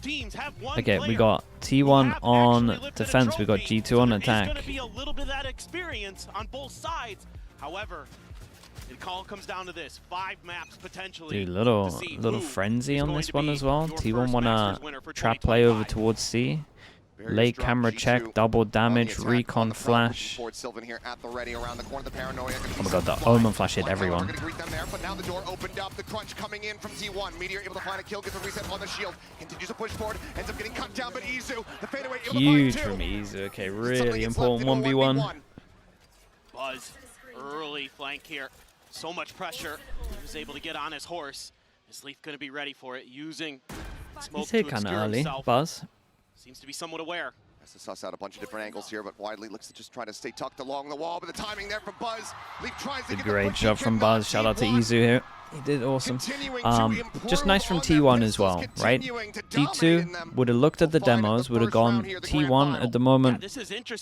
teams have one Okay, player we got T1 on lifted a defense, we got trophy, G2 on so there is attack. going to be a little bit of that experience on both sides. However, it all comes down to this: 5 maps potentially. Dude, little frenzy on this one as well. T1 wanna trap play over towards C. Late camera check, double damage, recon flash. Oh my god, the Omen flash hit everyone. Huge from Izu. Okay, really important 1v1. Buzz, early flank here. So much pressure. He was able to get on his horse. Is Leaf going to be ready for it? Using smoke He's to hit kind of obscure early, himself. Buzz. Seems to be somewhat aware. Has to suss out a bunch of different angles here, but Widely looks to just try to stay tucked along the wall. But the timing there from Buzz. Leaf tries to A get great the job from Buzz. Shout out to Izu here. He did awesome. Just nice from T1 as well, right? G2 would have looked at the demos, would have gone T1 at the moment.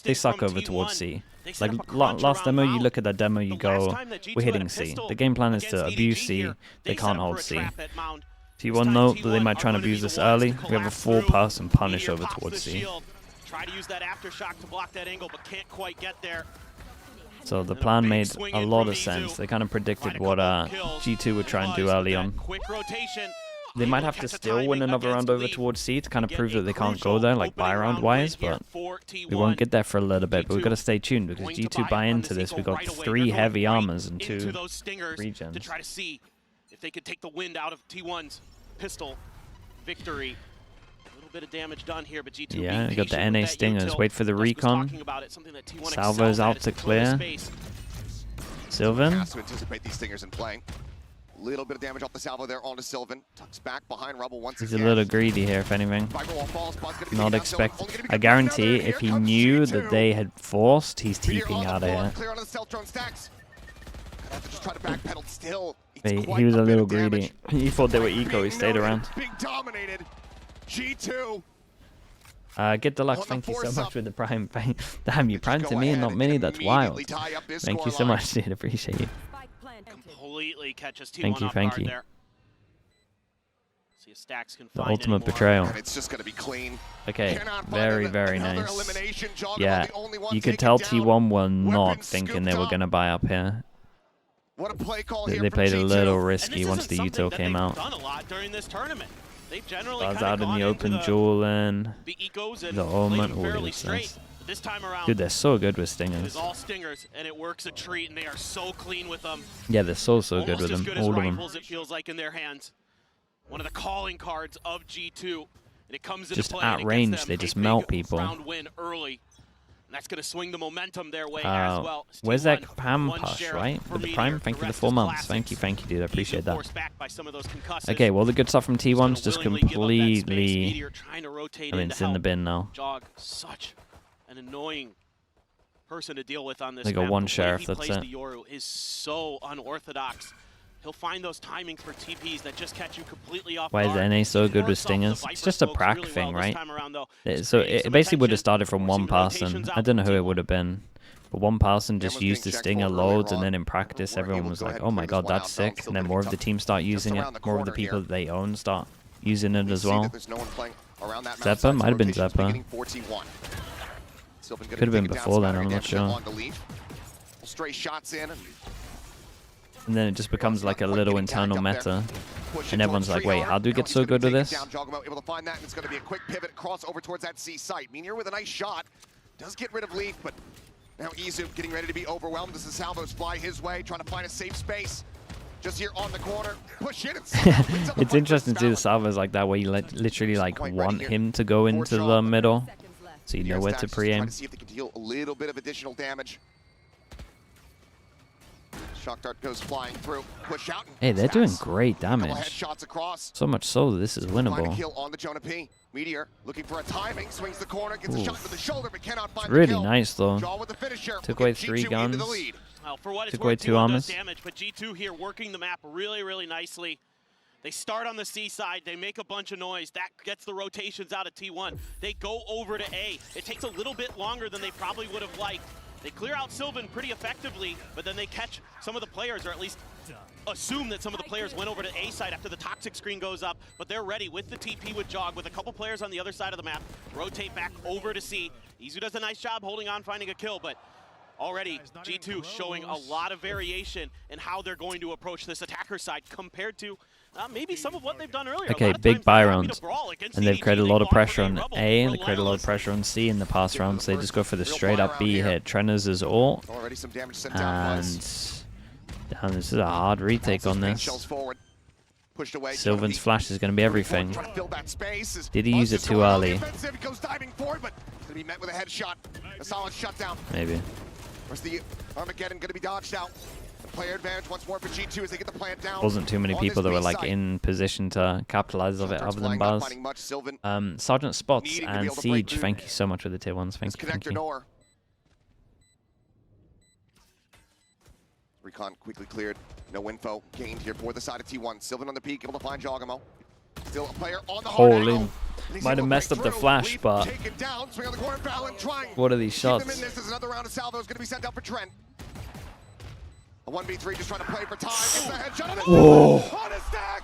They suck over towards C. Like last demo, you look at that demo, you go, we're hitting C. The game plan is to abuse C. They can't hold C. T1 note that they might try and abuse this early. We have a 4-person punish over towards C. Try to use that aftershock to block that angle, but can't quite get there. So the plan made a lot of sense. They kind of predicted what G2 would try and do early on. They might have to still win another round over towards C to kind of prove that they can't go there, like buy round wise, but we won't get there for a little bit. But we've got to stay tuned because G2 buy into this. We've got 3 heavy armors and 2 regens. To try to see if they could take the wind out of T1's pistol victory. Bit of damage done here, but G2 yeah, we got the NA stingers. Wait for the recon. Salvo's out to clear. Sylvan. Has to anticipate these stingers in play. Little bit of damage off the salvo there onto Sylvan. Tucks back behind Rubble once again. He's a little greedy here, if anything. Not expect. I guarantee if he knew that they had forced, he's TPing out of here. He was a little greedy. He thought they were eco. He stayed around. G2. Get deluxe. Thank you so much with the prime. Damn, you primed to me and not mini. That's wild. Thank you so much, dude. Appreciate you. Completely catches thank you, thank you. See if Stacks can the find ultimate betrayal. It's just gonna be clean. Okay, very, very nice. Yeah, you could tell T1 were not thinking they were gonna buy up here. What a play call they played a little risky once the util came out. Buzz out in the open, Julian, the Omen, all these things. This time around, dude, they're so good with stingers. It's all stingers, and it works a treat, and they are so clean with them. Yeah, they're so good with them, all of them. It feels like in their hands. One of the calling cards of G2, and it comes into just play at range, they just melt people. Round win early. That's going to swing the momentum their way as well. Where's that Pam push, right? With the prime, thank you for the 4 months. Thank you, dude. I appreciate that. Okay, well, the good stuff from T1's just completely. I mean, it's in the bin now. Jog, such an annoying person to deal with on this. They got one sheriff, that's it. The Yoru is so unorthodox. He'll find those timings for TPs that just catch you completely off guard. Why is NA so good with stingers? It's just a prac thing, right? So it basically would have started from one person. I don't know who it would have been. But one person just used the stinger loads, and then in practice everyone was like, oh my god, that's sick. And then more of the team start using it. More of the people that they own start using it as well. Zeppa? Might have been Zeppa. Could have been before then, I'm not sure. And then it just becomes like a little internal meta. And everyone's like, wait, how do we get so good with this? Able to find that, and it's going to be a quick pivot cross over towards that C site. Meteor with a nice shot. Does get rid of Leaf, but now Izu getting ready to be overwhelmed as the salvos fly his way, trying to find a safe space. Just here on the corner. Push it. It's interesting to see the salvos like that, where you literally like want him to go into the middle. So you know where to pre-aim. See if they can deal a little bit of additional damage. Shock dart goes flying through. Push out. Hey, they're doing great damage. So much so that this is winnable. Kill on the Jonah P. Meteor looking for a timing, swings the corner, gets a shot to the shoulder, but cannot find the kill. Really nice though. Took away 3 guns. Took away 2 armors. Damage, but G2 here working the map really nicely. They start on the C side, they make a bunch of noise. That gets the rotations out of T1. They go over to A. It takes a little bit longer than they probably would have liked. They clear out Sylvan pretty effectively, but then they catch some of the players, or at least assume that some of the players went over to A side after the toxic screen goes up, but they're ready with the TP with Jog, with a couple players on the other side of the map. Rotate back over to C. Izu does a nice job holding on, finding a kill, but already G2 showing a lot of variation in how they're going to approach this attacker side compared to maybe some of what they've done earlier. Okay, big buy round. And they've created a lot of pressure on A, and they created a lot of pressure on C in the past rounds. They just go for the straight up B hit. Trenor's is ult. And damn, this is a hard retake on this. Sylvan's flash is going to be everything. Did he use it too early? Maybe. Where's the Armageddon going to be dodged out? The player advantage once more for G2 as they get the plant down. Wasn't too many people that were like in position to capitalize of it other than Buzz. Sergeant Spots and Siege, thank you so much for the tier 1s. Thank you. Recon quickly cleared. No info gained here for the side of T1. Sylvan on the peak, able to find Jogamo. Still a player on the Holy. Might have messed up the flash, but what are these shots? This is another round of salvos going to be sent out for Trent. A 1v3 just trying to play for time. Whoa.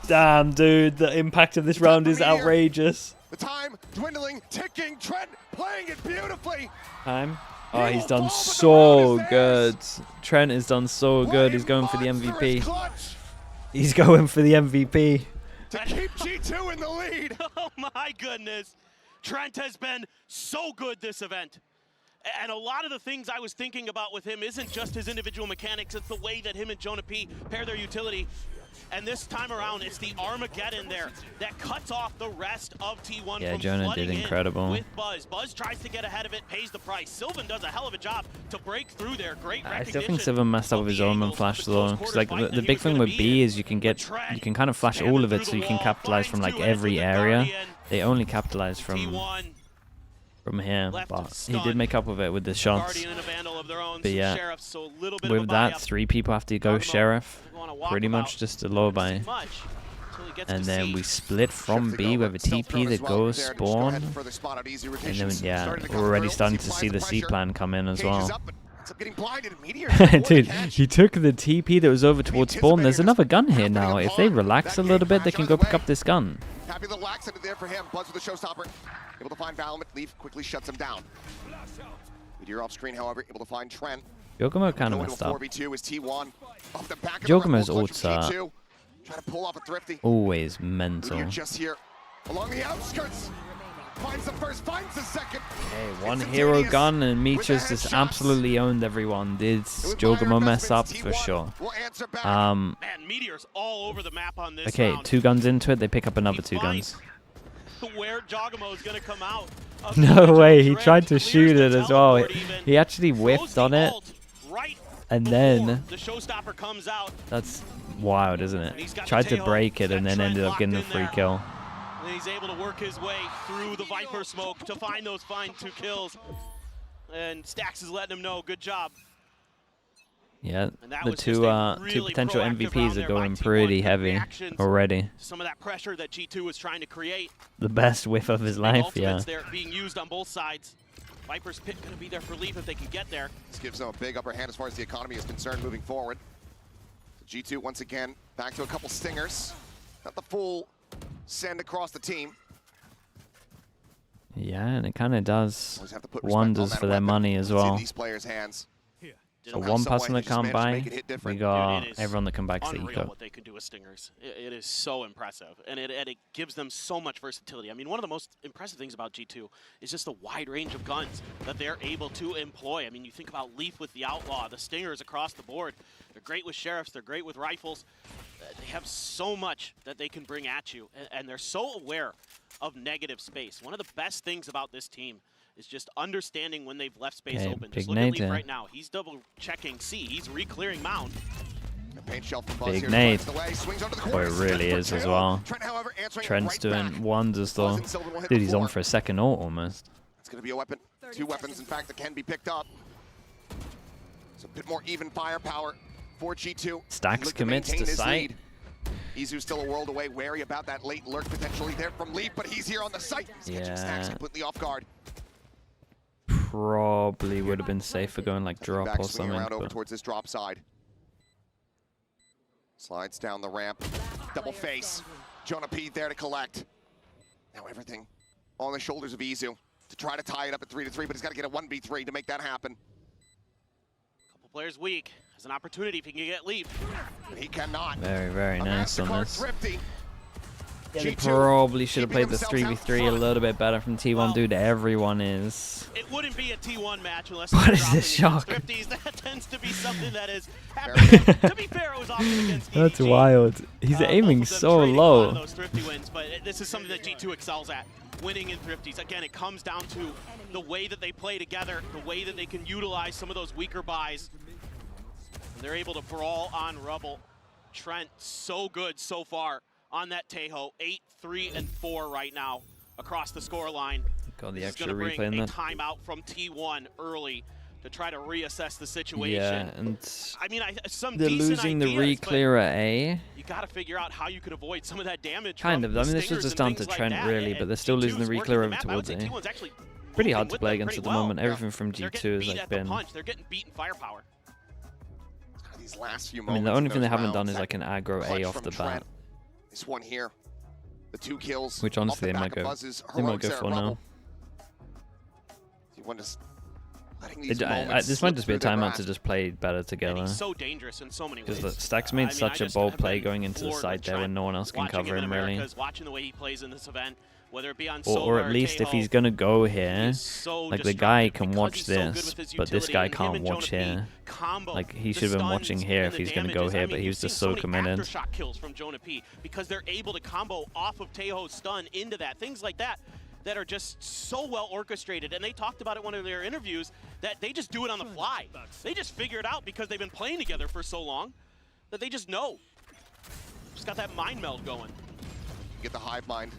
Damn, dude, the impact of this round is outrageous. The time dwindling, ticking. Trent playing it beautifully. Time. Oh, he's done so good. Trent has done so good. He's going for the MVP. He's going for the MVP. To keep G2 in the lead. Oh my goodness. Trent has been so good this event. And a lot of the things I was thinking about with him isn't just his individual mechanics, it's the way that him and Jonah P pair their utility. And this time around, it's the Armageddon there that cuts off the rest of T1 yeah, from Jonah did incredible. With Buzz. Buzz tries to get ahead of it, pays the price. Sylvan does a hell of a job to break through there. Great recognition. I still think Sylvan messed up with his omen flash though, because like the big thing with B is you can kind of flash all of it, so you can capitalize from like every area. They only capitalize from here, but he did make up with it with the shots. But yeah, with that, 3 people have to go Sheriff, pretty much just a low buy. And then we split from B with a TP that goes spawn. And then, yeah, we're already starting to see the C plan come in as well. Dude, he took the TP that was over towards spawn. There's another gun here now. If they relax a little bit, they can go pick up this gun. Happy little accident there for him. Buzz with the showstopper. Able to find Valmet. Leaf quickly shuts him down. Meteor off screen, however, able to find Trent. Jogamo kind of messed up. Jogamo's ults are always mental. Just here along the outskirts. Finds the first, finds the second. Hey, one hero gun and Meteors just absolutely owned everyone. Did Jogamo mess up for sure? Man, Meteors all over the map on this okay, round. 2 guns into it, they pick up another 2 guns. Where Jogamo is going to come out. No way, he tried to shoot it as well. He actually whiffed on it. And then the showstopper comes out. That's wild, isn't it? Tried to break it and then ended up getting a free kill. And he's able to work his way through the Viper smoke to find those 2 kills. And Stax is letting him know, good job. Yeah, the 2 potential MVPs are going pretty heavy already. Some of that pressure that G2 was trying to create. The best whiff of his life, yeah. There being used on both sides. Viper's Pit going to be there for Leaf if they can get there. This gives them a big upper hand as far as the economy is concerned moving forward. So G2 once again back to a couple stingers. Not the full send across the team. Yeah, and it kind of does wonders for their money as well. These players' hands. So 1 person that can't buy, we got everyone that can buy to the eco. What they can do with stingers. It is so impressive, and it gives them so much versatility. I mean, one of the most impressive things about G2 is just the wide range of guns that they're able to employ. I mean, you think about Leaf with the Outlaw, the stingers across the board. They're great with sheriffs, they're great with rifles. They have so much that they can bring at you, and they're so aware of negative space. One of the best things about this team is just understanding when they've left space open. Just look at Leaf right now. He's double checking C. He's re-clearing Mound. Big nade. Boy, it really is as well. Trent's doing wonders though. Dude, he's on for a second ult almost. It's going to be a weapon. 2 weapons, in fact, that can be picked up. It's a bit more even firepower for G2. Stax commits to site. Izu's still a world away, wary about that late lurk potentially there from Leaf, but he's here on the site. He's catching Stax completely off guard. probably would have been safer going like drop or something. Around over towards this drop side. Slides down the ramp. Double face. Jonah P there to collect. Now everything on the shoulders of Izu to try to tie it up at 3-3, but he's got to get a 1v3 to make that happen. Couple players weak. Has an opportunity if he can get Leaf. He cannot. Very, very nice on this. Thrifty. Yeah, they probably should have played the 3v3 a little bit better from T1. Well, dude, everyone is. It wouldn't be a T1 match unless. What is this shock? Thrifties. That tends to be something that is happening. To be fair, it was often against That's EDG. wild. He's aiming so low. Those thrifty wins, but this is something that G2 excels at. Winning in thrifties. Again, it comes down to the way that they play together, the way that they can utilize some of those weaker buys. And they're able to brawl on Rubble. Trent, so good so far on that Tejo. 8, 3, and 4 right now across the score line. Got the extra replay in there. Timeout from T1 early to try to reassess the situation. Yeah, and I mean, some they're losing the re-clear at A. You got to figure out how you could avoid some of that damage. Kind of. I mean, this was just down to Trent, really, but they're still losing the re-clear over towards A. Pretty hard to play against at the moment. Everything from G2 has like been. They're getting beaten firepower. These last few I mean, the only thing they haven't done is like an aggro A off the bat. This one here, the 2 kills. Which honestly they might go for now. This might just be a timeout to just play better together. So dangerous in so many ways. Because Stax made such a bold play going into the side there when no one else can cover him really. Watching the way he plays in this event, whether it be on or at least if he's gonna go here, like the guy can watch this, but this guy can't watch here. Like he should have been watching here if he's gonna go here, but he was just so committed. Aftershock kills from Jonah P because they're able to combo off of Tejo's stun into that. Things like that that are just so well orchestrated, and they talked about it in one of their interviews that they just do it on the fly. They just figure it out because they've been playing together for so long that they just know. Just got that mind meld going. Get the hive mind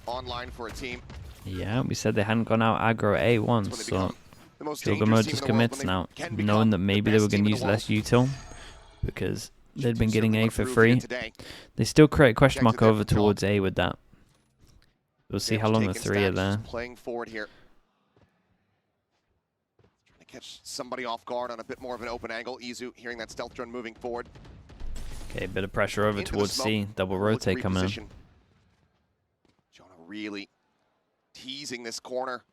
online for a team. Yeah, we said they hadn't gone out aggro A once, so Gilgamesh just commits now, knowing that maybe they were going to use less util because they'd been getting A for free. They still create a question mark over towards A with that. We'll see how long the 3 are there. Playing forward here. Trying to catch somebody off guard on a bit more of an open angle. Izu hearing that stealth drone moving forward. Okay, bit of pressure over towards C. Double rotate coming in. Jonah really teasing this corner.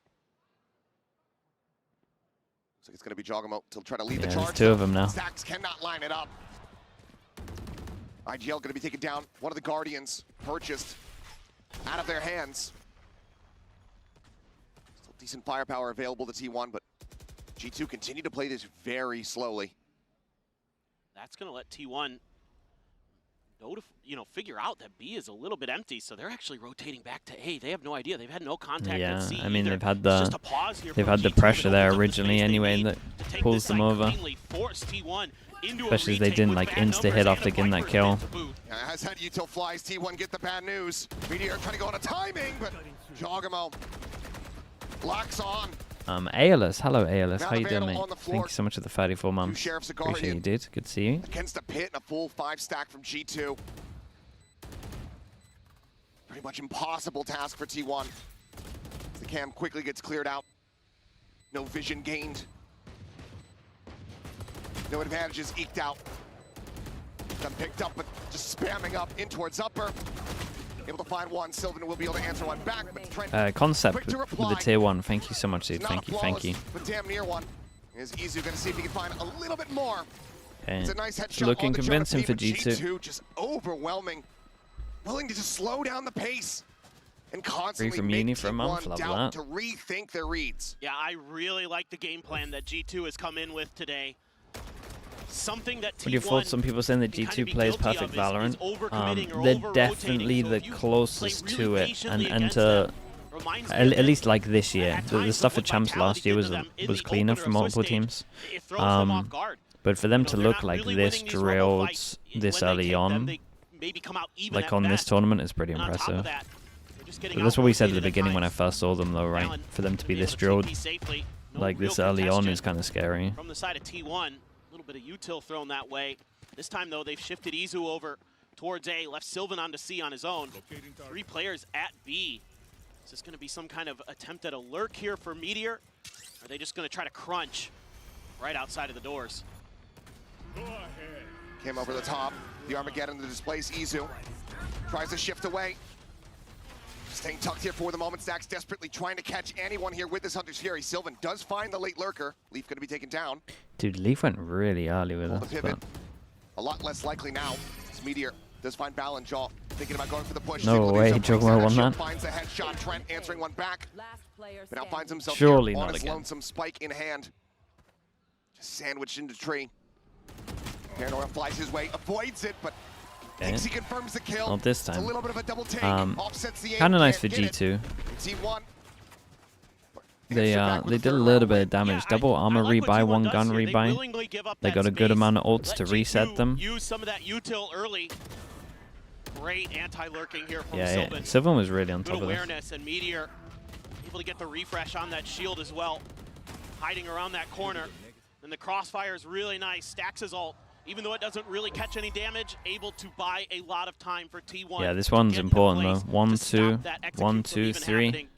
Looks like it's going to be Jogamo to try to lead the charge. There's 2 of them now. Stax cannot line it up. IGL going to be taken down. One of the Guardians purchased out of their hands. Still decent firepower available to T1, but G2 continue to play this very slowly. That's going to let T1 figure out that B is a little bit empty, so they're actually rotating back to A. They have no idea. They've had no contact at C. I mean, either. they've had the pressure there originally anyway that pulls them over. Especially as they didn't like insta hit after getting that kill. As that util flies, T1 get the bad news. Meteor trying to go on a timing, but Jogamo locks on. ALS, hello ALS, how you doing, mate? Thank you so much for the 34 months. Appreciate you, dude. Good to see you. Against a pit and a full 5 stack from G2. Pretty much impossible task for T1. The cam quickly gets cleared out. No vision gained. No advantages eked out. Got picked up, but just spamming up in towards upper. Able to find one. Sylvan will be able to answer one back, but Trent Concept with the tier 1. Thank you so much, dude. Thank you. But damn near one. Is Izu going to see if he can find a little bit more. Okay. It's a nice headshot. Looking convincing for G2. Just overwhelming. Willing to just slow down the pace. And constantly from make uni for a month, T1 love doubt that. to rethink their reads. Yeah, I really like the game plan that G2 has come in with today. Something that What are your thoughts? Some people saying that G2 plays perfect Valorant. They're definitely the closest to it, and to at least like this year. The stuff at Champs last year was cleaner for multiple teams. But for them to look like this drilled this early on, like on this tournament, is pretty impressive. But that's what we said at the beginning when I first saw them, though, right? For them to be this drilled like this early on is kind of scary. From the side of T1. A little bit of util thrown that way. This time, though, they've shifted Izu over towards A, left Sylvan on to C on his own. 3 players at B. Is this going to be some kind of attempt at a lurk here for Meteor? Are they just going to try to crunch right outside of the doors? Came over the top. The Armageddon to displace Izu. Tries to shift away. Staying tucked here for the moment. Stax desperately trying to catch anyone here with this Hunter's Fury. Sylvan does find the late lurker. Leaf going to be taken down. Dude, Leaf went really early with us. Pivot. A lot less likely now. This Meteor does find Ballinjaw. Thinking about going for the push. No way, Jugmo won that. Finds a headshot. Trent answering one back. But now finds himself surely on not his again. lonesome spike in hand. Just sandwiched into tree. Paranoia flies his way, avoids it, but thinks he confirms the kill. Not this time. It's a little bit of a double take. Offsets the aim. Kind of nice for Can't G2. T1. They did a little bit of damage. Double armor rebuy, one gun rebuy. They got a good amount of ults to reset them. Use some of that util early. Great anti-lurking here from Yeah, Sylvan. Sylvan was really on top Good of this. awareness, and Meteor able to get the refresh on that shield as well. Hiding around that corner. And the crossfire is really nice. Stacks his ult. Even though it doesn't really catch any damage, able to buy a lot of time for T1. Yeah, this one's important though. 1, 2, 1, 2, even 3. happening.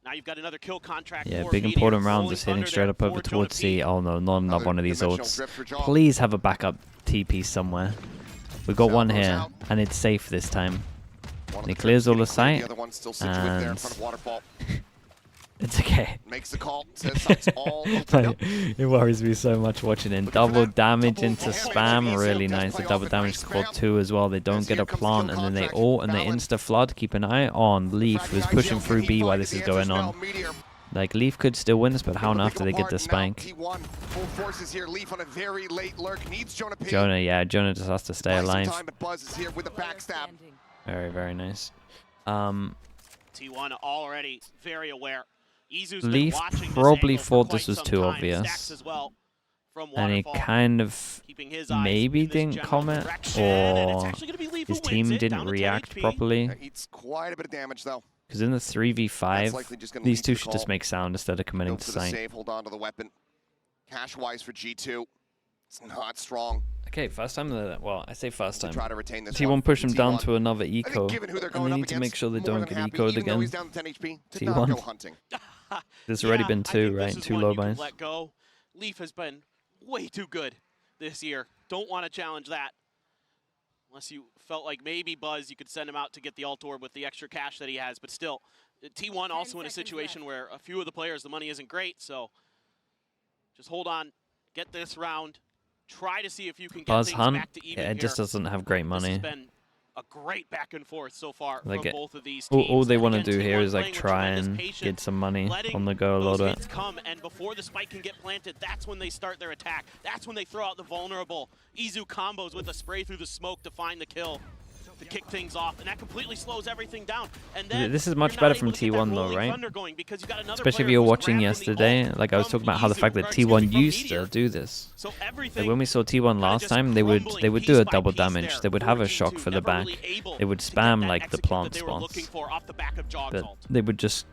Now you've got another kill contract. Yeah, for big Meteor. important round Rolling just hitting Thunder straight there up over for towards C. Jonah P. Oh no, not another one of these dimensional ults. drift for Jaw. Please have a backup TP somewhere. We got one here, and it's safe this time. One of He the clears all the drips getting sight, cleared. The other one's still situated there in and front of Waterfall. it's okay. Makes the call. Says it's all open up. It worries me so much watching it. Double damage into spam, really nice. The double damage squad 2 as well. They don't get a plant, and then they ult and they insta flood. Keep an eye on Leaf, who's pushing through B while this is going on. Like, Leaf could still win this, but how on earth do they get the spike? T1 full forces here. Leaf on a very late lurk. Needs Jonah P. Jonah just has to stay alive. Time, but Buzz is here with a backstab. Very, very nice. T1 already very aware. Izu's been Leaf watching probably this thought angle for this was quite too some time. obvious. Stacks as well from And he Waterfall, kind of keeping his eyes maybe in this didn't general comment, direction, and it's or actually gonna be Leaf who his wins team it, didn't down to 10 react HP. properly. That eats quite a bit of damage though. Because in the That's likely 3v5, just gonna these lead two to should call. just make sound instead of committing Go to for the sight. save. Hold on to the weapon. Cash-wise for G2, it's not strong. Okay, first time that, well, I say first time. Try to retain this T1 one. push him down T1. to another I think eco, given who they're and going they up need to make against, sure they more don't than get happy, ecoed even though again. he's down to 10 HP, to T1. not go hunting. There's already been I 2, think this right? is 2 one low you can buys. let go. Leaf has been way too good this year. Don't want to challenge that. Unless you felt like maybe Buzz, you could send him out to get the ult orb with the extra cash that he has. But still, T1 also in a situation where a few of the players, the money isn't great. So just hold on, get this round. Try to see if you can get Buzz things Hunt, back to even yeah, it just here. doesn't have great This money. has been a great back and forth so far Like from it- both of these teams. All they And want to again, do here T1 is like playing with try tremendous and patience, get some money letting on the go a those little hits bit. come, and before the spike can get planted, that's when they start their attack. That's when they throw out the vulnerable Izu combos with a spray through the smoke to find the kill, to kick things off, and that completely slows everything down. And then This is much you're better not from able to get that T1 though, rolling right? thunder going because you got another Especially if player you were who's watching grabbing the yesterday, ult like I was from talking about how the Izu, fact that or excuse me, T1 from used Meteor. to do this. So everything Like when we saw T1 last just time, they would crumbling do a piece by double piece damage. there They would for have a G2, shock for the never back. really able They would to get spam that like the execute plant that they were looking spots. for off the back of Jog's But ult. they would just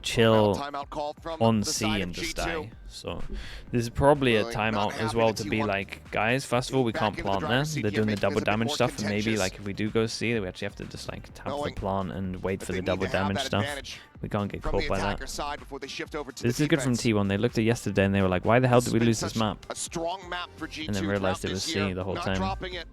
chill Timeout call from on the C side and of just G2. die. So this is probably a Really not timeout as happy well that to be T1 like, guys, first of all, we back can't into the plant there. driver's seat They're here, doing the making double this a bit damage more stuff, and maybe contentious. like if we do go C, we actually have to just like tap the Knowing plant and wait that for they the need double to have damage that stuff. advantage We can't get from caught the by attacker that. side before they shift over to This the is good from defense. T1. They looked at yesterday and they were like, why the hell did we It's been lose this such map? A strong map for G2 And then realized throughout it was this C year. the whole Not time. dropping it.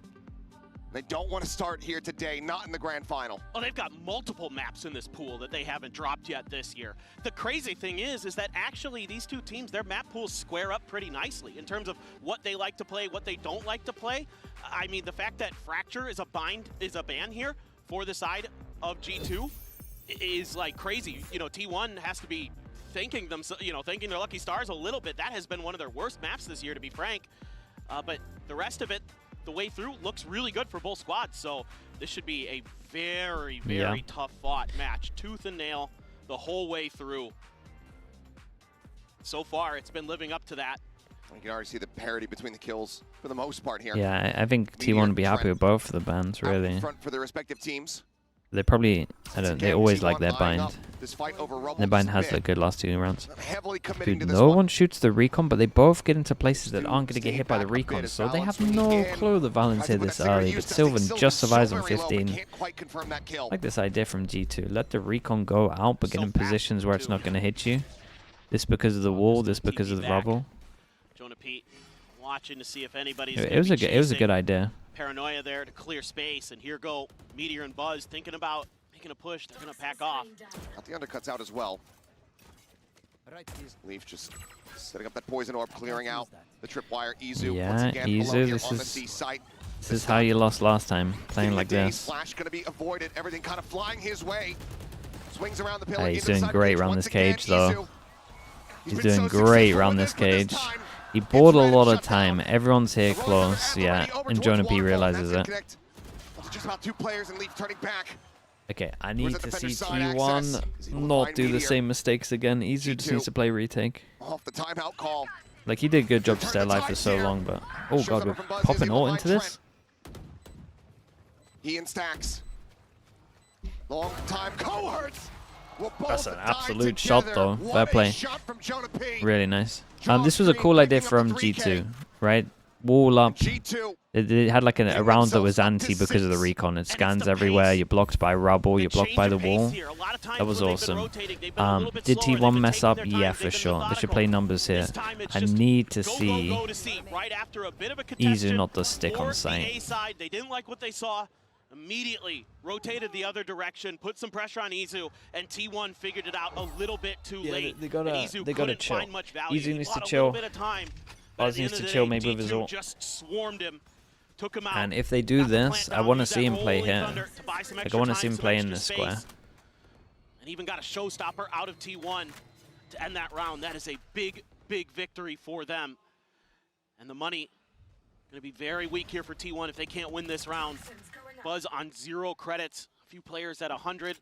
They don't want to start here today, not in the grand final. Well, they've got multiple maps in this pool that they haven't dropped yet this year. The crazy thing is that actually these two teams, their map pools square up pretty nicely in terms of what they like to play, what they don't like to play. I mean, the fact that Fracture is a ban here for the side of G2 is like crazy. You know, T1 has to be thanking themselves, thanking their lucky stars a little bit. That has been one of their worst maps this year, to be frank. But the rest of it, the way through, looks really good for both squads. So this should be a very, very tough fought match. Tooth and nail the whole way through. So far, it's been living up to that. You can already see the parity between the kills for the most part here. Yeah, I think Meteor, T1 would be happy Trent with both of the bans, Out in really. front for their respective teams. They probably, they always like their Lining bind. up this fight over Rumble Their bind just a has bit. looked good last 2 rounds. Heavily committing to Dude, this no one. one shoots the recon, but they both get into places that aren't going to get Stay hit by the back a bit recon, as so they Valens have from the no end clue that Valens tries to hit put this that cigarette early, use but testing. Sylvan just so survives on very low, but 15. can't quite confirm that kill. I like this idea from G2. Let the recon go out, but get So in fast, positions where it's too. not going to hit you. This because of the wall, this because of the rubble. Jonah Pete watching to see if anybody's It was a good idea. Paranoia there to clear space, and here go Meteor and Buzz thinking about making a push. They're gonna pack off. Got the undercuts out as well. Leaf just setting up that poison orb, clearing out the tripwire. Izu Yeah, once again Izu, this is how you lost last time, playing like this. Flash gonna be avoided. Everything kind of flying his way. Swings around the pillar. He's doing great around this cage though. He's doing great around this cage. He bought a lot of time. Everyone's here close, yeah, and Jonah P realizes it. Just about 2 players and Leaf turning back. Okay, I need to see T1 not do the same mistakes again. Izu just needs to play retake. Off the timeout call. Like, he did a good job to stay alive for so long, but... Oh god, we're popping ult into this? He and Stacks. Long time cohorts. That's an absolute shot though. Fair play. Really nice. This was a cool idea from G2, right? Wall up. It had like a round that was anti because of the recon. It scans everywhere. You're blocked by rubble. You're blocked by the wall. That was awesome. Did T1 mess up? Yeah, for sure. They should play numbers here. I need to see Izu not the stick on site. They didn't like what they saw. Immediately rotated the other direction, put some pressure on Izu, and T1 figured it out a little bit too late. They gotta chill. Izu needs to chill. chill. Buzz needs to chill maybe with his ult. And if they do this, I want to see him play here. Like, I want to see him play in this square. And even got a showstopper out of T1 to end that round. That is a big, big victory for them. And the money going to be very weak here for T1 if they can't win this round. Buzz on 0 credits, a few players at 100.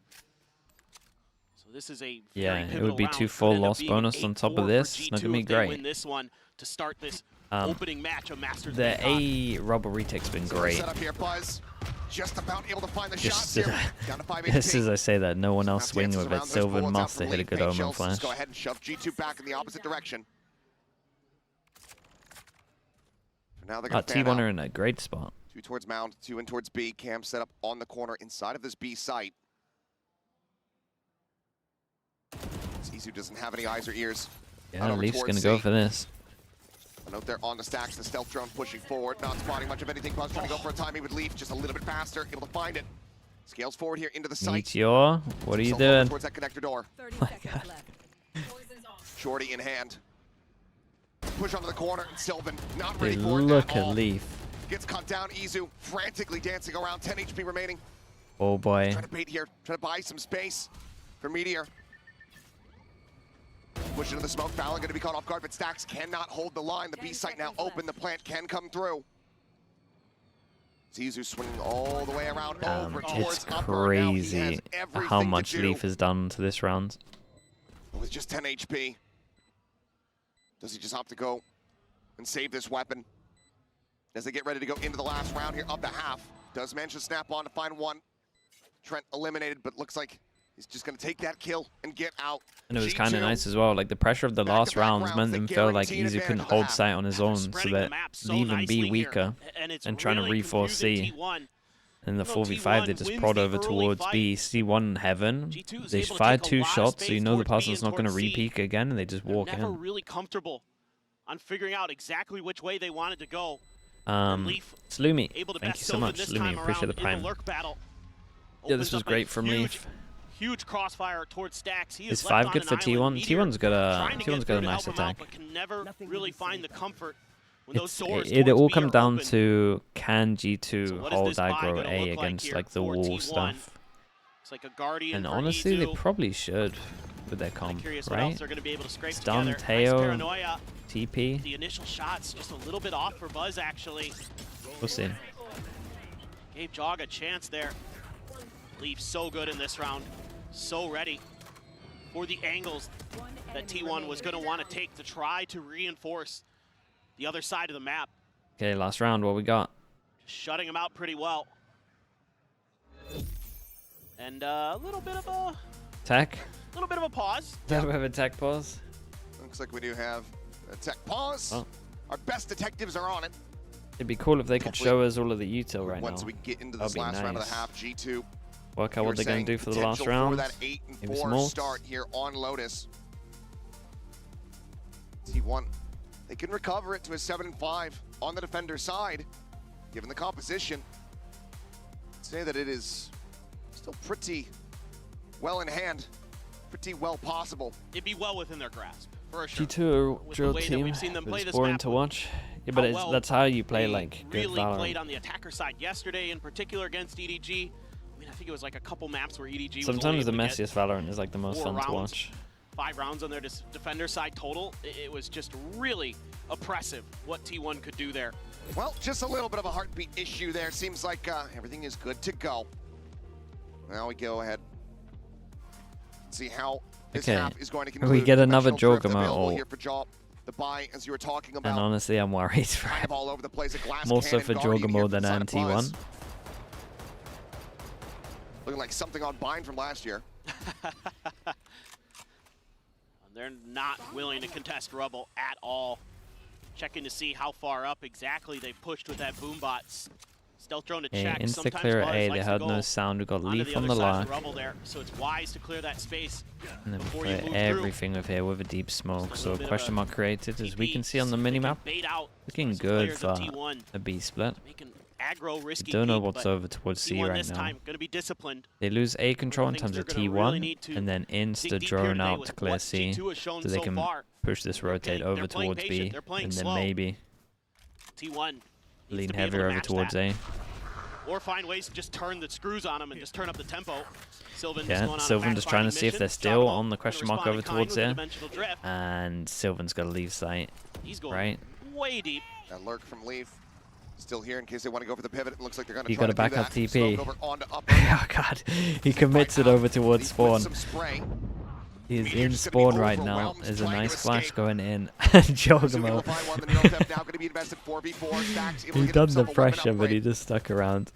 So this is a very it would be 2 full loss bonus on top of this. It's not gonna be great. Win this one to start this opening match of Masters. The A rubble retake's been great. Set up here, Buzz. Just about able to find the just shots here. Down to 5 just as I say that, no one else swinging with it. Sylvan must have hit a good Omen flash. Go ahead and shove G2 back in the opposite direction. Now they're gonna T1 are in a great spot. 2 towards Mound, 2 in towards B. Cam set up on the corner inside of this B site. Izu doesn't have any eyes or ears. Yeah, Leaf's gonna go for this. A note there on the Stacks, the stealth drone pushing forward, not spotting much of anything. Buzz trying to go for a timing with Leaf, just a little bit faster, able to find it. Scales forward here into the site. Meteor, what are you doing? Towards that connector door. Shorty in hand. Push onto the corner, and Sylvan not ready for it look at all. At Leaf. Gets cut down. Izu frantically dancing around. 10 HP remaining. Oh boy. Trying to bait here. Trying to buy some space for Meteor. Push into the smoke. Fallon going to be caught off guard, but Stacks cannot hold the line. The B site now open. The plant can come through. Izu swinging all the way around over towards it's crazy how much Leaf has done to this round. With just 10 HP. Does he just opt to go and save this weapon? As they get ready to go into the last round here of the half. Does manage to snap on to find one. Trent eliminated, but looks like he's just going to take that kill and get out. And it was kind of nice as well. Like, the pressure of the last rounds meant them feel like Izu couldn't hold sight on his own, so that Leave and B weaker and trying to re-force C. In the 4v5, they just prod over towards B. C1 Heaven. They fired 2 shots, so you know the person's not going to re-peek again, and they just walk never in. Really comfortable on figuring out exactly which way they wanted to go. Sloomy, thank you so much, Sloomy. Appreciate the prime. Yeah, this was great from Leaf. Huge crossfire towards Stacks. Is 5 good for T1? T1's got a nice attack. But can never really find the comfort. It all comes down to, can G2 hold aggro A against like the wall stuff? And honestly, they probably should with their comp, right? Stun, Teo, TP. The initial shots just a little bit off for Buzz, actually. We'll see. Gave Jog a chance there. Leaf so good in this round, so ready for the angles that T1 was going to want to take to try to reinforce the other side of the map. Okay, last round, what we got? Shutting him out pretty well. And a little bit of a... Tech? A little bit of a pause. Does we have a tech pause? Looks like we do have a tech pause. Oh. Our best detectives are on it. It'd be cool if they could show us all of the util right now. Once we get into this last round of the half, G2. Work out what they're going to do for the last round. That 8-4 start here on Lotus. T1, they can recover it to a 7-5 on the defender side, given the composition. I'd say that it is still pretty well in hand, pretty well possible. It'd be well within their grasp, for sure. G2 are a drilled team. It's boring to watch. Yeah, but that's how you play like good really Valorant. Played on the attacker side yesterday, in particular against EDG. I mean, I think it was like a couple maps where EDG sometimes was the messiest Valorant is like the most fun to watch. 5 rounds on their defender side total. It was just really oppressive what T1 could do there. Well, just a little bit of a heartbeat issue there. Seems like everything is good to go. Now we go ahead and see how this half is going to conclude. We get another Joggermo here for Jaw. The buy, as you were talking about. And honestly, I'm worried for kind of all over the place. More so for Joggermo than T1. Looking like something on Bind from last year. They're not willing to contest Rubble at all. Checking to see how far up exactly they pushed with that boombots. Stealth drone to check. Insta clear A, they had no sound. We got Leaf on the lock. There, so it's wise to clear that space. And then we clear everything with here with a deep smoke. So question mark created, as we can see on the minimap. Looking good for a B split. Aggro, risky don't know what's over towards C right now. Gonna be disciplined. They lose A control in terms of T1 and then insta drone out to clear C, so they can push this rotate over towards B and then maybe T1 lean heavier over towards A. Or find ways to just turn the screws on them and just turn up the tempo. Sylvan just trying to see if they're still on the question mark over towards there. And Sylvan's got to leave sight. He's going right? Way deep. That lurk from Leaf. Still here in case they want to go for the pivot. It looks like they're going to try to back up TP. Oh god, he commits it over towards spawn. He's in spawn right now. There's a nice flash going in. Joggermo. He done the pressure, but he just stuck around.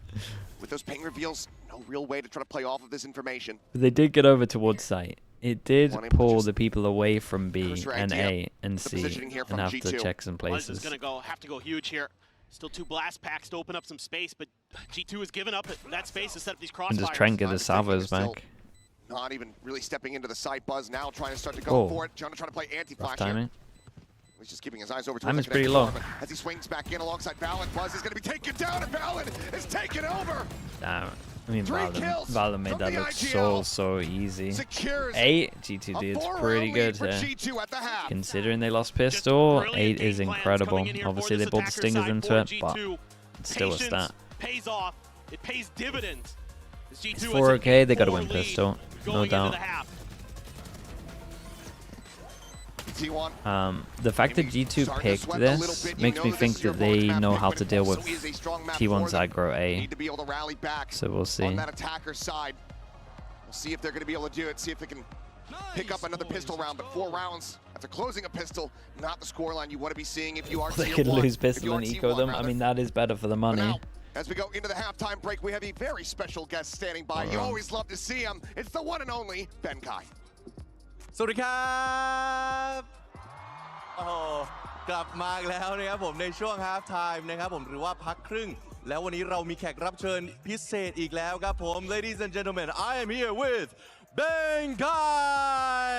With those ping reveals, no real way to try to play off of this information. They did get over towards site. It did pull the people away from B and A and C and have to check some places. Is going to have to go huge here. Still 2 blast packs to open up some space, but G2 has given up that space to set up these crossfires. And just try and get the salvos back. Not even really stepping into the site. Buzz now trying to start to go for it. Trying to play anti-flash here. He's just keeping his eyes over towards the pretty low. As he swings back in alongside Valen, Buzz is going to be taken down, and Valen is taken over. Damn. I mean, Valen made that look so easy. G2 did pretty good here. Considering they lost pistol, 8 is incredible. Obviously, they pulled the stingers into it, but it's still a stat. Pays off. It pays dividends. It's 4OK, they got to win pistol, no doubt. The fact that G2 picked this makes me think that they know how to deal with T1's aggro A. So we'll see. On that attacker side, we'll see if they're going to be able to do it. See if they can pick up another pistol round. But 4 rounds after closing a pistol, not the scoreline you want to be seeing if you are. They could lose pistol and eco them. I mean, that is better for the money. As we go into the halftime break, we have a very special guest standing by. You always love to see him. It's the one and only Ben Kai. สวัสดีครับโอ้โหกลับมาแล้วนะครับผมในช่วงฮาล์ฟไทม์นะครับผมหรือว่าพักครึ่งแล้ววันนี้เรามีแขกรับเชิญพิเศษอีกแล้วครับผม Ladies and gentlemen I am here with Ben Kai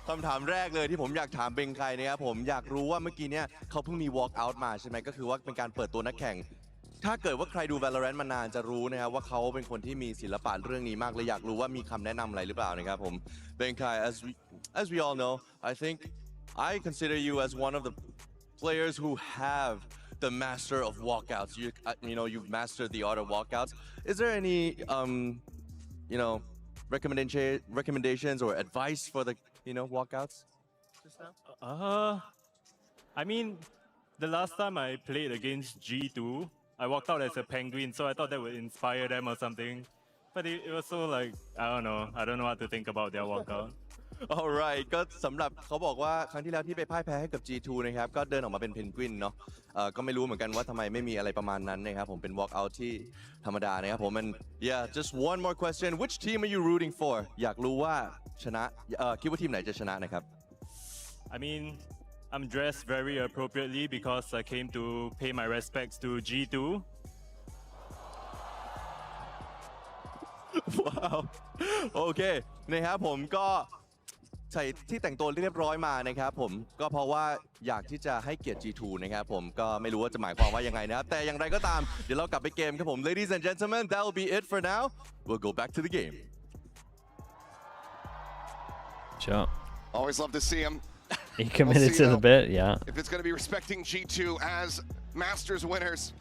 คำถามแรกเลยที่ผมอยากถามเบงไคนะครับผมอยากรู้ว่าเมื่อกี้เนี่ยเขาเพิ่งมี walk out มาใช่ไหมก็คือว่าเป็นการเปิดตัวนักแข่งถ้าเกิดว่าใครดู Valorant มานานจะรู้นะครับว่าเขาเป็นคนที่มีศิลปะเรื่องนี้มากเลยอยากรู้ว่ามีคำแนะนำอะไรหรือเปล่านะครับผมเบงไค as we all know I think I consider you as one of the players who have the master of walkouts you know you've mastered the art of walkouts is there any you know recommendations or advice for the walkouts just now? I mean the last time I played against G2 I walked out as a penguin, so I thought that would inspire them or something. But it was so like, I don't know what to think about their walkout. Alright ก็สำหรับเขาบอกว่าครั้งที่แล้วที่ไปพ่ายแพ้ให้กับ G2 นะครับก็เดินออกมาเป็นเพนกวินเนาะก็ไม่รู้เหมือนกันว่าทำไมไม่มีอะไรประมาณนั้นนะครับผมเป็น walkout ที่ธรรมดานะครับผม and yeah just one more question which team are you rooting for อยากรู้ว่าชนะคิดว่าทีมไหนจะชนะนะครับ I mean I'm dressed very appropriately because I came to pay my respects to G2. Wow. โอเคนะครับผมก็ ใส่ที่แต่งตัวเรียบร้อยมานะครับผมก็เพราะว่าอยากที่จะให้เกียรติ G2 นะครับผมก็ไม่รู้ว่าจะหมายความว่ายังไงนะครับแต่อย่างไรก็ตามเดี๋ยวเรากลับไปเกมครับผม Ladies and gentlemen that will be it for now we'll go back to the game Sure. Always love to see him. He committed to the bit, yeah. If it's going to be respecting G2 as Masters winners,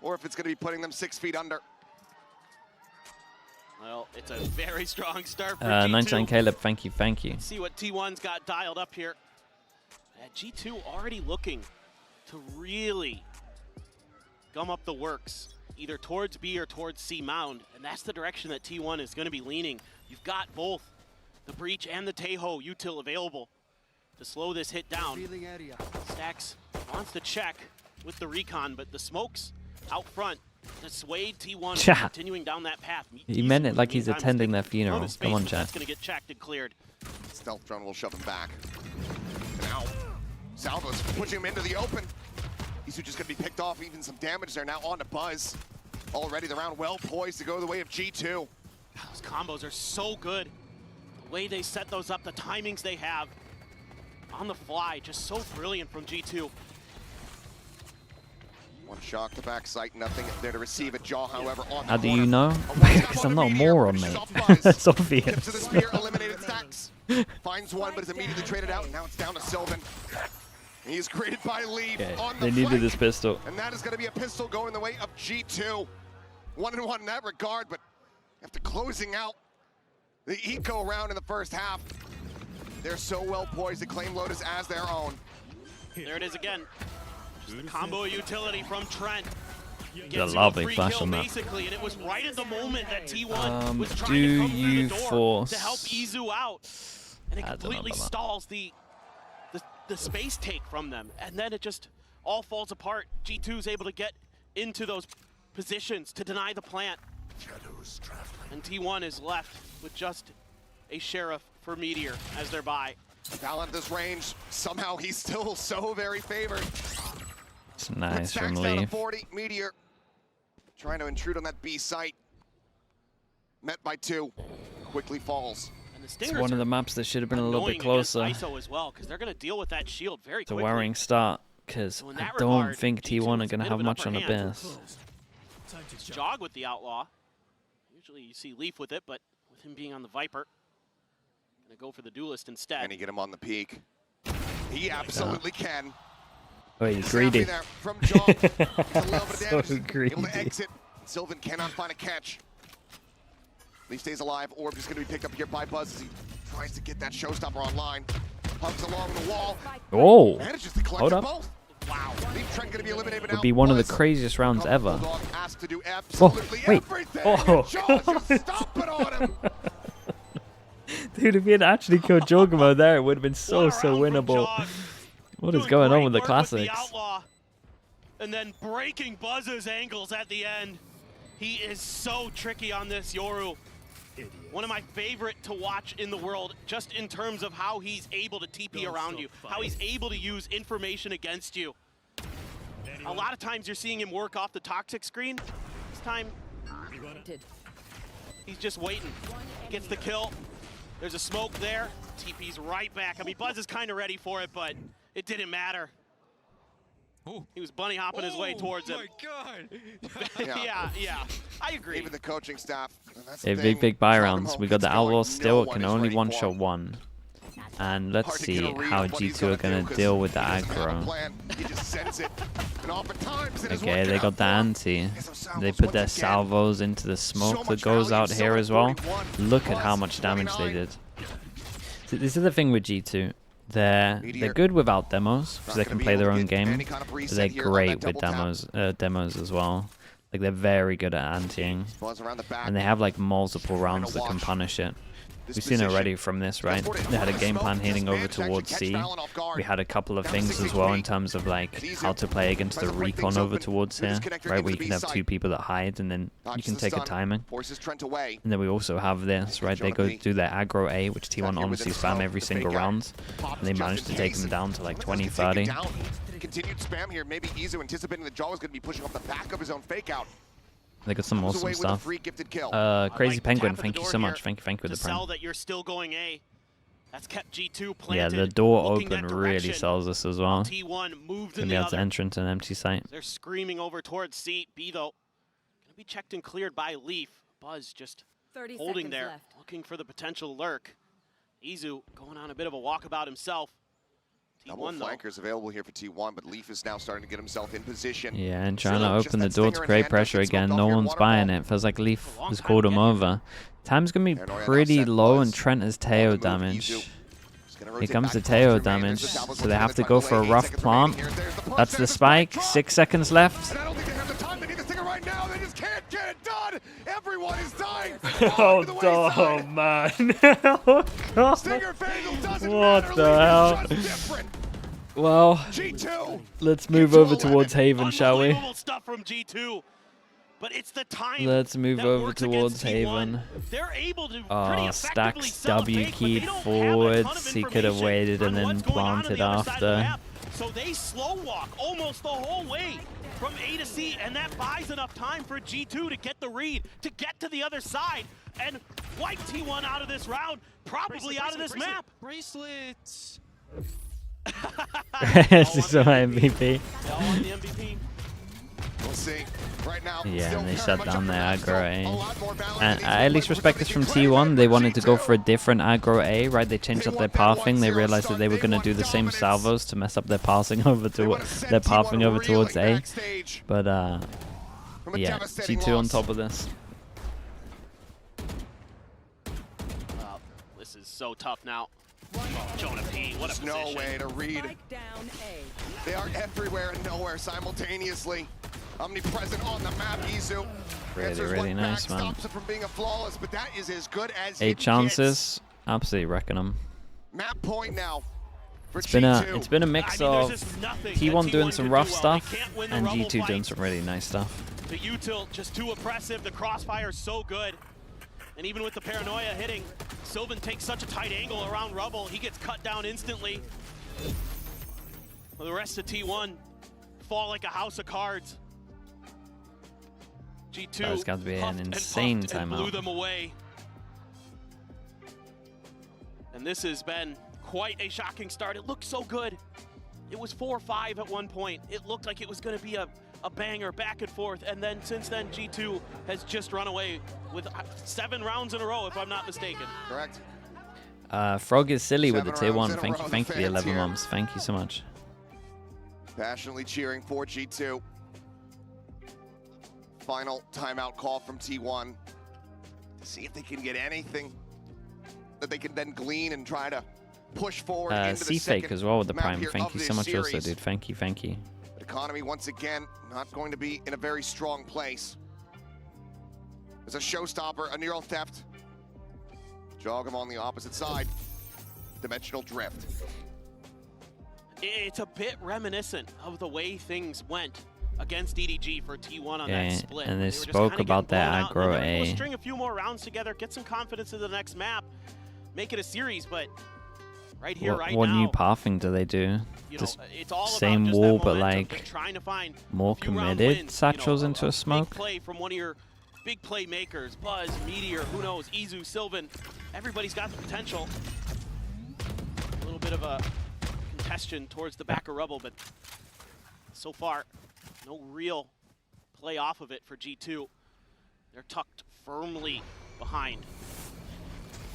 or if it's going to be putting them 6 feet under. Well, it's a very strong start for 99 G2. Caleb, thank you. Let's see what T1's got dialed up here. G2 already looking to really gum up the works, either towards B or towards C mound, and that's the direction that T1 is going to be leaning. You've got both the Breach and the Taeho util available to slow this hit down. Stacks wants to check with the recon, but the smokes out front dissuade T1 from continuing down that path. He meant it like he's attending their funeral. Come on, chat. That's going to get checked and cleared. Stealth drone will shove him back. Now, Salvo's pushing him into the open. Isu just going to be picked off, even some damage there. Now on to Buzz. Already the round well poised to go the way of G2. Those combos are so good. The way they set those up, the timings they have on the fly, just so brilliant from G2. One shock to back sight, nothing there to receive it. Jaw, however, on the How do you corner. know? Because I'm not a moron, mate. That's obvious. Tips to the spear, eliminated Stacks. Finds one, but is immediately traded out. Now it's down to Sylvan. He's greeted by lead on the They needed flank. this pistol. And that is going to be a pistol going the way of G2. 1-1 in that regard, but after closing out the eco round in the first half, they're so well poised to claim Lotus as their own. There it is again. Just the combo utility from Trent. A lovely flash on that. Basically, and it was right at the moment that T1 was trying do to come through you the door force? to help Izu out. And it completely stalls the space take from them. And then it just all falls apart. G2's able to get into those positions to deny the plant. And T1 is left with just a Sheriff for Meteor as their buy. Val at this range, somehow he's still so very favored. It's nice from down to Leaf. 40, Meteor trying to intrude on that B site. Met by 2, quickly falls. And the It's Stingers one of the maps that should have been a little bit closer. ISO as well, because they're going to deal with that shield very It's a quickly. worrying start, because So in I that don't regard, think G2 T1 are is going a to bit have of an much on upper the hand. base. Jog with the Outlaw. Usually you see Leaf with it, but with him being on the Viper, going to go for the Duelist instead. Can he get him on the peak? He absolutely can. Oh, he's Savvy greedy. there from Jaw. He's a little bit of damage. So greedy. Able to exit. Sylvan cannot find a catch. Leaf stays alive. Orb just going to be picked up here by Buzz as he tries to get that showstopper online. Hugs along the wall. Oh, Manages to collect hold them up. both. Wow. Leaf Trent going to be eliminated now. Would be one of the Buzz, craziest rounds ever. Bulldog asked to do absolutely wait. everything. Oh. Jaw's just stomping on him. Dude, if he had actually killed Jogamo there, it would have been so What a round from winnable. Jog. What is Doing going on great with the work classics? Outlaw, and then breaking Buzz's ankles at the end. He is so tricky on this Yoru. One of my favorite to watch in the world, just in terms of how he's able to TP around you, how he's able to use information against you. A lot of times you're seeing him work off the toxic screen. This time, he's just waiting. Gets the kill. There's a smoke there. TP's right back. I mean, Buzz is kind of ready for it, but it didn't matter. He was bunny hopping his way towards him. Yeah. I agree. Even the coaching staff. That's Hey, the thing. big buy From rounds. home We got the gets going. Outlaw still, No can one is only ready one-shot for him. one. And let's Hard to see get a read how on what he's G2 are gonna going do, to deal with the 'cause he doesn't have a aggro. plan. He just sends it. And oftentimes it is Okay, working they out got the for him. anti. So salvos They put once their again. salvos into the smoke So that much goes value, out here as well. 41. Look at how Plus much damage they 29. did. So this is the thing with G2. They're good without demos, because they can play their own game. But they're great with demos as well. Like, they're very good at antiing. Buzz around the back. And they have like multiple rounds that can punish it. We've seen already from this, right? They had a game plan heading over towards C. We had a couple of things as well in terms of like how to play against the recon over towards here, right? Where you can have two people that hide and then you can take a timing. Forces Trent away. And then we also have this, right? They go do their aggro A, which T1 honestly spam every single round. And they managed to take them down to like 20, 30. Continued spam here. Maybe Izu anticipating that Jaw was going to be pushing off the back of his own fake out. They got some Comes awesome away with a stuff. free gifted kill. Crazy like Penguin, tap at thank the you door so here much. Thank you with to the prime. sell that you're still going A. That's kept G2 planted. Yeah, the door looking open that really direction. sells us as well. T1 moved Gonna in be the able to other. enter into an empty site. They're screaming over towards seat. B though, gonna be checked and cleared by Leaf. Buzz just 30 holding seconds there, left. looking for the potential lurk. Izu going on a bit of a walkabout himself. Double T1 though. flankers available here for T1, but Leaf is now starting to get himself in position. Yeah, and trying to Zero, open the just door that to stinger in create hand, pressure doesn't get again. smoked No off your one's waterfall. buying it. Feels like Leaf A long has time called to him get here. over. Time's going to be Paranoia now pretty set low, Buzz. and Trent has On Teo the move, damage. Izu. Just gonna Here rotate comes back the towards Teo the damage, Remainers. Salvo's so they looking have at to the go time for a delay. 8 rough seconds plant. remaining here. There's the push, That's the there's spike. drop. 6 seconds left. And I don't think they have the time. They need the stinger right now. They just can't get it done. Everyone is dying. Oh, To the wayside. man. Oh, God. Stinger Vandal doesn't What matter. the Leaf is hell? just different. Well, G2. let's move over towards Haven, shall we? Unbelievable stuff from G2. But it's the time. Let's move that over works towards against T1. Haven. They're able to pretty Oh, effectively Stacks sell a W fake, but keyed they don't have a ton forwards. of He could have information waited and on then what's going on planted the other side of the after. map. So they slow walk almost the whole way from A to C, and that buys enough time for G2 to get the read, to get to the other side, and wipe T1 out of this round, probably out of this map. Bracelets. This is my MVP. All on the MVP. We'll see. Right now, Yeah, still and they very shut much down up their for that. aggro Still A. a lot more balance And in I at these least ones. respect this from Look at the T1. They wanted to go G2. for a different aggro A, right? They changed up their pathing. They realized that they were going to do the same salvos to mess up their passing over They to wanna send their T1 pathing over towards reeling A. backstage But from a yeah, devastating G2 on loss. top of this. This is so tough now. Jonah P, what a There's no position. way to read. Spike down A. They are everywhere and nowhere simultaneously. Omnipresent on the map, Izu. Really, Answers really one nice, back, man. stops it from being a flawless, but that is as good as 8 it chances. Absolutely wrecking them. gets. Map point now for It's been G2. a mix I mean, there's of just nothing T1 that doing T1 some can rough do well. stuff They can't win the and Rumble G2 doing fight. some really nice stuff. The util just too oppressive. The crossfire is so good. And even with the paranoia hitting, Sylvan takes such a tight angle around Rubble. He gets cut down instantly. Well, the rest of T1 fall like a house of cards. G2 That's got to be an puffed and insane puffed and blew timeout. them away. And this has been quite a shocking start. It looked so good. It was 4-5 at one point. It looked like it was going to be a banger back and forth. And then since then, G2 has just run away with 7 rounds in a row, if I'm not mistaken. Correct. Frog is silly with the 7 tier 1. rounds in a Thank row, you, the thank you for the fans 11 here. months. Thank you so much. Passionately cheering for G2. Final timeout call from T1 to see if they can get anything that they can then glean and try to push forward into the C-Fake second as well with the map Prime. here Thank of you this so much also, series. dude. Thank you, thank you. But Economy, once again, not going to be in a very strong place. There's a showstopper, a neural theft. Jog him on the opposite side. Dimensional drift. It's a bit reminiscent of the way things went against DDG for T1 on Yeah, that split. and they were just spoke kinda about getting that blown out, and then aggro they were able to A. string a few more rounds together, get some confidence in the next map, make it a series, but right here, right What now, new pathing do they do? you know, Just it's all same about just wall, that but momentum, like trying to find more a few round committed wins, satchels into a big smoke. play from one of your big playmakers, Buzz, Meteor, who knows, Izu, Sylvan. Everybody's got the potential. A little bit of a congestion towards the back of Rubble, but so far, no real play off of it for G2. They're tucked firmly behind.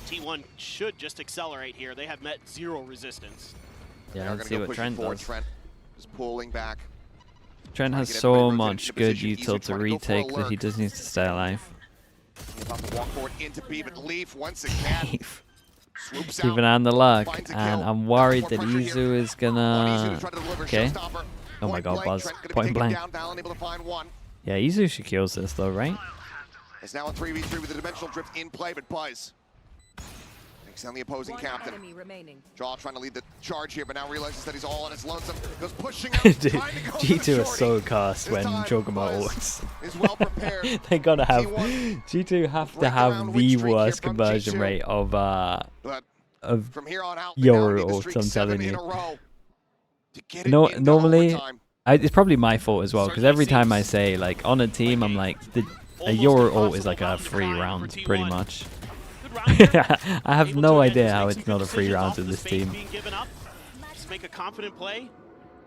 T1 should just accelerate here. They have met 0 resistance. They Yeah, are let's gonna see go what pushing Trent forward. does. Trent just pulling back. Trent has Trying to get so everybody much rotated good into position. util Izu to trying to go for a retake that he lurk. just needs to stay alive. About to walk forward into B, but Leaf once again swoops out. Keeping an eye on the luck, finds a and kill. I'm worried More that pressure here Izu is on Izu gonna. to try to deliver Okay. showstopper. Oh my Point God, blank, Buzz. Trent gonna be Point taken blank. down, Valen able to find one. Yeah, Izu should kills this though, right? It's now a 3v3 with the dimensional drift in play, but Buzz takes down the opposing One captain. enemy remaining. Jaw trying to lead the charge here, but now realizes that he's all on his lonesome. Goes pushing Dude, out, trying to go to the G2 is shorty. so cursed This when time, Jogama Buzz ults. is well prepared. They gotta have T1 G2 have to break have around the win streak here worst from conversion G2. rate of But from here on out, they Yoru now need to ults, streak I'm 7 telling in you. a row to get it No, into normally overtime. it's probably my fault as well because Certainly every time I seems say like on a team I'm like a almost Yoru ult impossible is like a round to free climb round for pretty T1. much. Good round here. I have Able no to idea just how make it's some not good a free decisions round off in the this space team. being given up. Just make a confident play,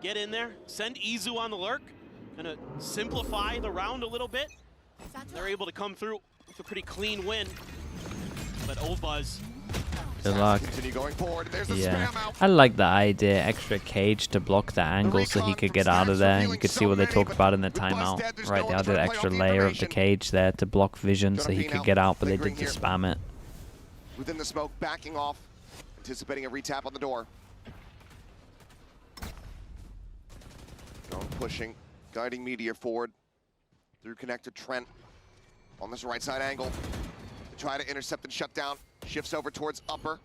get in there, send Izu on the lurk, kind of simplify the round a little bit. They're able to come through with a pretty clean win. But Obuz, Good luck. Continue going forward. There's the Yeah, spam out. I like the idea. Extra cage to block the angle so he could get out of there. You could see what they talked about in the timeout. Right, they added an extra layer of the cage there to block vision so he could get out, but they did just spam it. Within the smoke, backing off, anticipating a retap on the door. Going pushing, guiding Meteor forward through connector Trent on this right side angle. To try to intercept and shut down. Shifts over towards upper.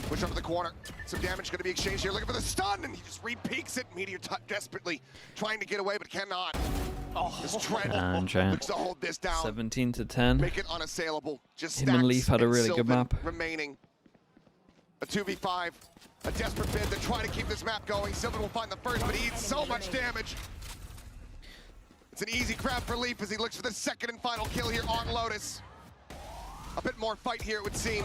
Push over the corner. Some damage going to be exchanged here. Looking for the stun, and he just re-peeks it. Meteor desperately trying to get away, but cannot. This Trent looks to hold this down. 17 to 10. Make it unassailable. Just Him and Leaf had a really good Sylvan map. remaining. A 2v5. A desperate bid to try to keep this map going. Sylvan will find the first, but he eats so much damage. It's an easy grab for Leaf as he looks for the second and final kill here on Lotus. A bit more fight here, it would seem.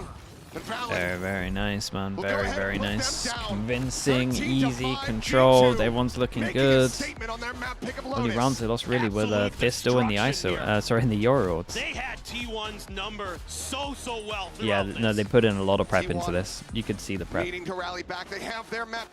Very, very nice, man. We'll Very, go very ahead and nice. put them down. Convincing, 13 to easy, 5, controlled. G2 Everyone's looking making a good. statement on their map pick of Only Lotus. rounds they lost really were the Absolute Fisto and the destruction ISO. here. Sorry, in the Eurords. they had T1's number so well Yeah, throughout no, this. they put in a lot of prep into T1 this. You could see the prep. Needing to rally back. They have their map